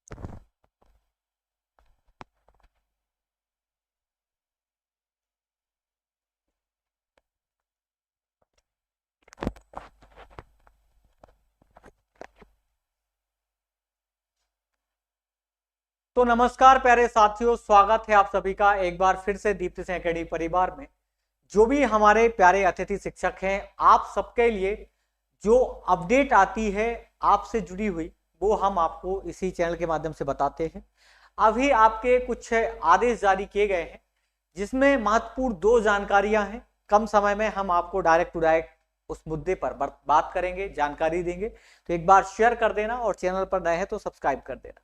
तो नमस्कार प्यारे साथियों, स्वागत है आप सभी का एक बार फिर से दीप्ति सिंह एकेडमी परिवार में। जो भी हमारे प्यारे अतिथि शिक्षक हैं, आप सबके लिए जो अपडेट आती है आपसे जुड़ी हुई, वो हम आपको इसी चैनल के माध्यम से बताते हैं। अभी आपके कुछ आदेश जारी किए गए हैं, जिसमें महत्वपूर्ण 2 जानकारियां हैं। कम समय में हम आपको डायरेक्ट टू डायरेक्ट उस मुद्दे पर बात करेंगे, जानकारी देंगे। तो एक बार शेयर कर देना और चैनल पर नए हैं तो सब्सक्राइब कर देना।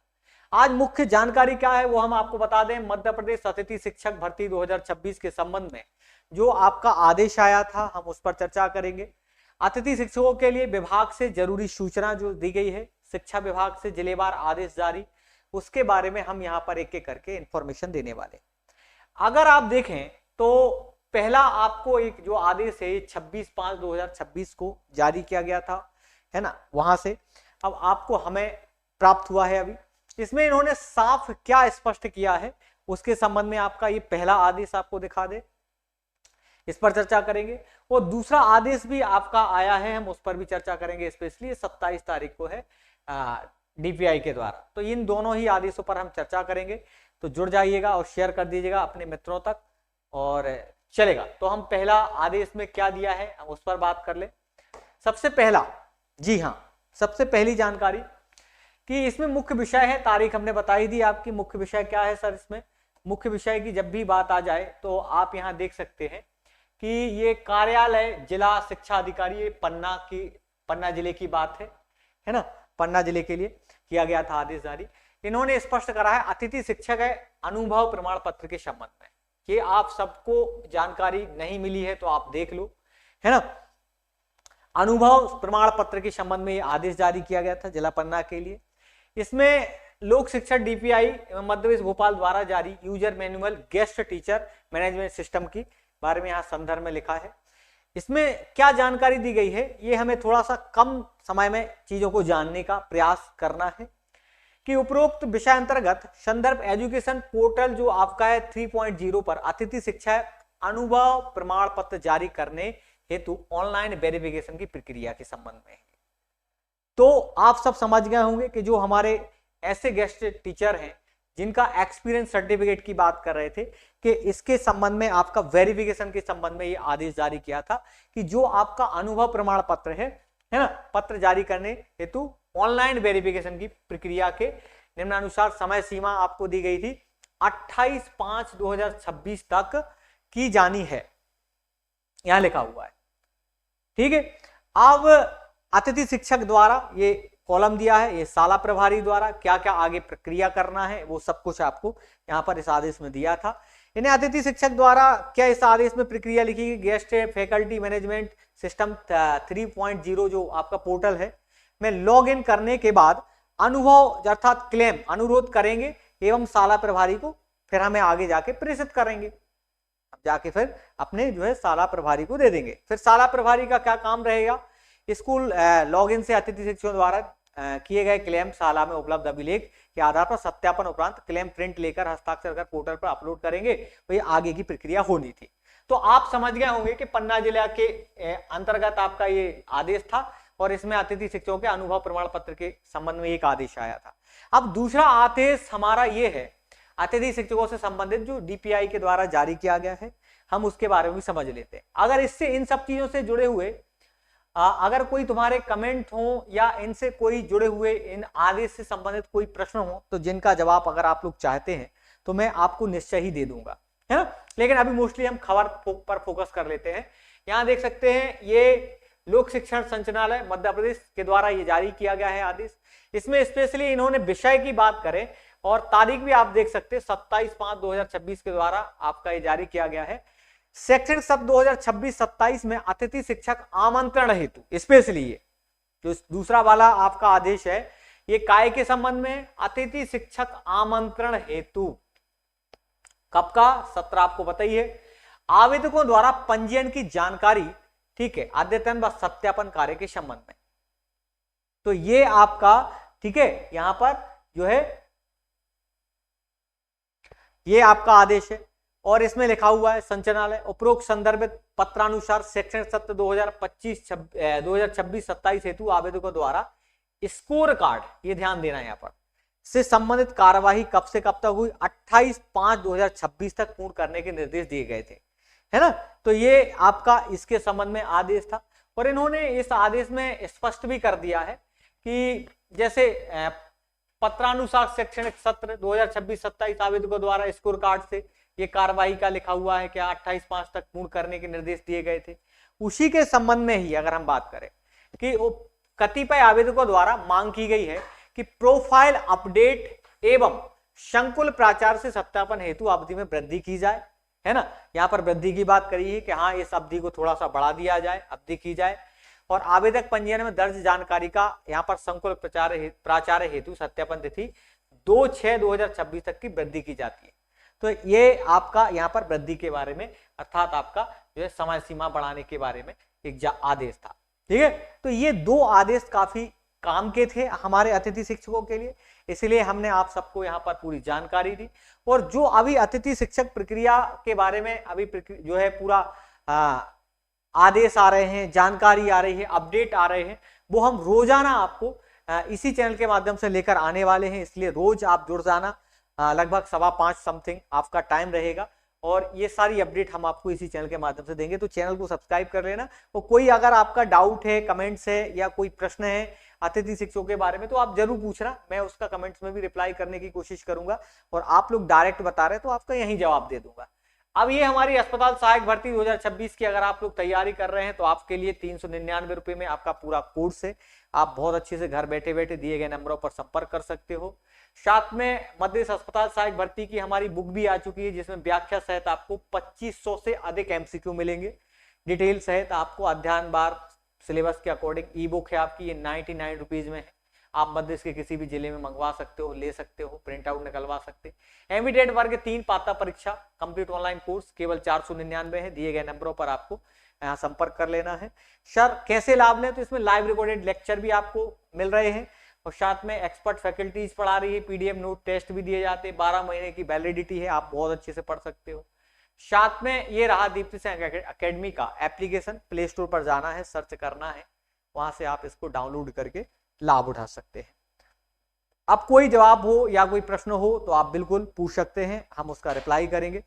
आज मुख्य जानकारी क्या है वो हम आपको बता दें। मध्य प्रदेश अतिथि शिक्षक भर्ती 2026 के संबंध में जो आपका आदेश आया था, हम उस पर चर्चा करेंगे। अतिथि शिक्षकों के लिए विभाग से जरूरी सूचना जो दी गई है, शिक्षा विभाग से जिलेवार आदेश जारी, उसके बारे में हम यहाँ पर एक एक करके इंफॉर्मेशन देने वाले। अगर आप देखें तो पहला आपको एक जो आदेश है 26/5/2026 को जारी किया गया था, है ना, वहां से अब आपको हमें प्राप्त हुआ है। अभी इसमें इन्होंने साफ क्या स्पष्ट किया है उसके संबंध में आपका ये पहला आदेश आपको दिखा दे, इस पर चर्चा करेंगे। और दूसरा आदेश भी आपका आया है, हम उस पर भी चर्चा करेंगे। स्पेशली 27 तारीख को है डीपीआई के द्वारा। तो इन दोनों ही आदेशों पर हम चर्चा करेंगे। तो जुड़ जाइएगा और शेयर कर दीजिएगा अपने मित्रों तक और चलेगा। तो हम पहला आदेश में क्या दिया है हम उस पर बात कर ले। सबसे पहला, जी हाँ, सबसे पहली जानकारी कि इसमें मुख्य विषय है, तारीख हमने बताई दी आपकी। मुख्य विषय क्या है सर? इसमें मुख्य विषय की जब भी बात आ जाए तो आप यहां देख सकते हैं कि ये कार्यालय जिला शिक्षा अधिकारी, ये पन्ना जिले की बात है ना, पन्ना जिले के लिए किया गया था आदेश जारी। इन्होंने स्पष्ट करा है अतिथि शिक्षक है अनुभव प्रमाण पत्र के संबंध में। ये आप सबको जानकारी नहीं मिली है तो आप देख लो, है ना। अनुभव प्रमाण पत्र के संबंध में ये आदेश जारी किया गया था जिला पन्ना के लिए। इसमें लोक शिक्षण डीपीआई मध्य प्रदेश भोपाल द्वारा जारी user manual guest teacher management system की बारे में यहाँ संदर्भ में लिखा है। इसमें क्या जानकारी दी गई है, ये हमें थोड़ा सा कम समय में चीजों को जानने का प्रयास करना है कि उपरोक्त विषय अंतर्गत संदर्भ एजुकेशन पोर्टल जो आपका है 3.0 पर अतिथि शिक्षा अनुभव प्रमाण पत्र जारी करने हेतु ऑनलाइन वेरिफिकेशन की प्रक्रिया के संबंध में। तो आप सब समझ गए होंगे कि जो हमारे ऐसे गेस्ट टीचर हैं जिनका एक्सपीरियंस सर्टिफिकेट की बात कर रहे थे कि इसके संबंध में आपका वेरिफिकेशन के संबंध में ये आदेश जारी किया था कि जो आपका अनुभव प्रमाण पत्र है ना, पत्र जारी करने हेतु ऑनलाइन वेरिफिकेशन की प्रक्रिया के निम्नानुसार समय सीमा आपको दी गई थी 28/5/2026 तक की जानी है, यहां लिखा हुआ है। ठीक है, अब अतिथि शिक्षक द्वारा ये कॉलम दिया है, ये शाला प्रभारी द्वारा क्या क्या आगे प्रक्रिया करना है वो सब कुछ आपको यहाँ पर इस आदेश में दिया था। इन्हें अतिथि शिक्षक द्वारा क्या इस आदेश में प्रक्रिया लिखी गई, गेस्ट फैकल्टी मैनेजमेंट सिस्टम 3.0 जो आपका पोर्टल है में लॉग इन करने के बाद अनुभव अर्थात क्लेम अनुरोध करेंगे एवं शाला प्रभारी को फिर हमें आगे जाके प्रेषित करेंगे, जाके फिर अपने जो है शाला प्रभारी को दे देंगे। फिर शाला प्रभारी का क्या काम रहेगा, स्कूल लॉगिन से अतिथि शिक्षकों द्वारा किए गए क्लेम शाला में उपलब्ध अभिलेख के आधार पर सत्यापन उपरांत क्लेम प्रिंट लेकर हस्ताक्षर कर पोर्टल पर अपलोड करेंगे। तो ये आगे की प्रक्रिया होनी थी। तो आप समझ गए होंगे कि पन्ना जिला के अंतर्गत आपका ये आदेश था और इसमें अतिथि शिक्षकों के अनुभव प्रमाण पत्र के संबंध में एक आदेश आया था। अब दूसरा आदेश हमारा ये है अतिथि शिक्षकों से संबंधित जो डीपीआई के द्वारा जारी किया गया है, हम उसके बारे में भी समझ लेते हैं। अगर इससे इन सब चीजों से जुड़े हुए अगर कोई तुम्हारे कमेंट हो या इनसे कोई जुड़े हुए इन आदेश से संबंधित कोई प्रश्न हो तो जिनका जवाब अगर आप लोग चाहते हैं तो मैं आपको निश्चय ही दे दूंगा, है ना। लेकिन अभी मोस्टली हम खबर पर फोकस कर लेते हैं। यहाँ देख सकते हैं ये लोक शिक्षण संचालनालय मध्य प्रदेश के द्वारा ये जारी किया गया है आदेश। इसमें स्पेशली इन्होंने विषय की बात करें और तारीख भी आप देख सकते हैं 27/5/2026 के द्वारा आपका ये जारी किया गया है। शैक्षणिक सत्र 2026-27 में अतिथि शिक्षक आमंत्रण हेतु स्पेशली ये जो दूसरा वाला आपका आदेश है ये काय के संबंध में, अतिथि शिक्षक आमंत्रण हेतु कब का सत्र आपको बताइए, आवेदकों द्वारा पंजीयन की जानकारी, ठीक है, अद्यतन व सत्यापन कार्य के संबंध में। तो ये आपका ठीक है, यहां पर जो है ये आपका आदेश है और इसमें लिखा हुआ है संचालनालय उपरोक्त संदर्भित पत्रानुसार शैक्षणिक सत्र 2026-27 हेतु आवेदकों द्वारा स्कोर कार्ड, ये ध्यान देना है यहाँ पर, से संबंधित कार्यवाही कब से कब तक हुई, 28/5/2026 तक पूर्ण करने के निर्देश दिए गए थे, है ना। तो ये आपका इसके संबंध में आदेश था और इन्होंने इस आदेश में स्पष्ट भी कर दिया है कि जैसे पत्रानुसार शैक्षणिक सत्र 2026-27 आवेदकों द्वारा स्कोर कार्ड से ये कार्यवाही का लिखा हुआ है क्या 28/5 तक पूर्ण करने के निर्देश दिए गए थे। उसी के संबंध में ही अगर हम बात करें कि कतिपय आवेदकों द्वारा मांग की गई है कि प्रोफाइल अपडेट एवं संकुल प्राचार्य से सत्यापन हेतु अवधि में वृद्धि की जाए, है ना। यहाँ पर वृद्धि की बात करी है कि हाँ इस अवधि को थोड़ा सा बढ़ा दिया जाए, अवधि की जाए। और आवेदक पंजीयन में दर्ज जानकारी का यहाँ पर संकुल प्राचार्य हेतु सत्यापन तिथि 2/6/2026 तक की वृद्धि की जाती है। तो ये आपका यहाँ पर वृद्धि के बारे में अर्थात आपका जो है समय सीमा बढ़ाने के बारे में एक आदेश था, ठीक है। तो ये दो आदेश काफी काम के थे हमारे अतिथि शिक्षकों के लिए, इसलिए हमने आप सबको यहाँ पर पूरी जानकारी दी। और जो अभी अतिथि शिक्षक प्रक्रिया के बारे में अभी जो है पूरा आदेश आ रहे हैं, जानकारी आ रही है, अपडेट आ रहे हैं, वो हम रोजाना आपको इसी चैनल के माध्यम से लेकर आने वाले हैं। इसलिए रोज आप जुड़ जाना, लगभग 5:15 समथिंग आपका टाइम रहेगा और ये सारी अपडेट हम आपको इसी चैनल के माध्यम से देंगे। तो चैनल को सब्सक्राइब कर लेना और कोई अगर आपका डाउट है, कमेंट्स है या कोई प्रश्न है अतिथि शिक्षकों के बारे में तो आप जरूर पूछना, मैं उसका कमेंट्स में भी रिप्लाई करने की कोशिश करूंगा। और आप लोग डायरेक्ट बता रहे तो आपका यही जवाब दे दूंगा। अब ये हमारी अस्पताल सहायक भर्ती 2026 की अगर आप लोग तैयारी कर रहे हैं तो आपके लिए 399 रुपए में आपका पूरा कोर्स है। आप बहुत अच्छे से घर बैठे बैठे दिए गए नंबरों पर संपर्क कर सकते हो। साथ में मध्य अस्पताल सहायक भर्ती की हमारी बुक भी आ चुकी है जिसमें व्याख्या सहित आपको 2500 से अधिक एमसीक्यू मिलेंगे, डिटेल सहित आपको अध्ययन बार सिलेबस के अकॉर्डिंग। ई बुक है आपकी, ये 99 रुपीज में है। आप मध्य के किसी भी जिले में मंगवा सकते हो, ले सकते हो, प्रिंट आउट निकलवा सकते हैं। एमबीडेड वर्ग 3 पात्रता परीक्षा कंप्लीट ऑनलाइन कोर्स केवल 499 है। दिए गए नंबरों पर आपको यहाँ संपर्क कर लेना है। सर कैसे लाभ लें, तो इसमें लाइव रिकॉर्डेड लेक्चर भी आपको मिल रहे हैं और साथ में एक्सपर्ट फैकल्टीज पढ़ा रही है, पीडीएफ नोट टेस्ट भी दिए जाते हैं, 12 महीने की वैलिडिटी है, आप बहुत अच्छे से पढ़ सकते हो। साथ में ये रहा दीप्ति सिंह एकेडमी का एप्लीकेशन, प्ले स्टोर पर जाना है, सर्च करना है, वहां से आप इसको डाउनलोड करके लाभ उठा सकते हैं। अब कोई जवाब हो या कोई प्रश्न हो तो आप बिल्कुल पूछ सकते हैं, हम उसका रिप्लाई करेंगे।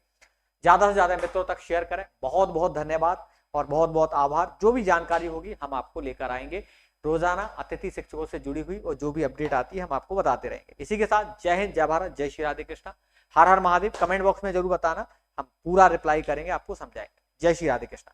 ज्यादा से ज्यादा मित्रों तक शेयर करें। बहुत बहुत धन्यवाद और बहुत बहुत आभार। जो भी जानकारी होगी हम आपको लेकर आएंगे। रोजाना अतिथि शिक्षकों से जुड़ी हुई और जो भी अपडेट आती है हम आपको बताते रहेंगे। इसी के साथ जय हिंद, जय भारत, जय श्री राधे कृष्णा, हर हर महादेव। कमेंट बॉक्स में जरूर बताना, हम पूरा रिप्लाई करेंगे, आपको समझाएंगे। जय श्री राधे कृष्णा।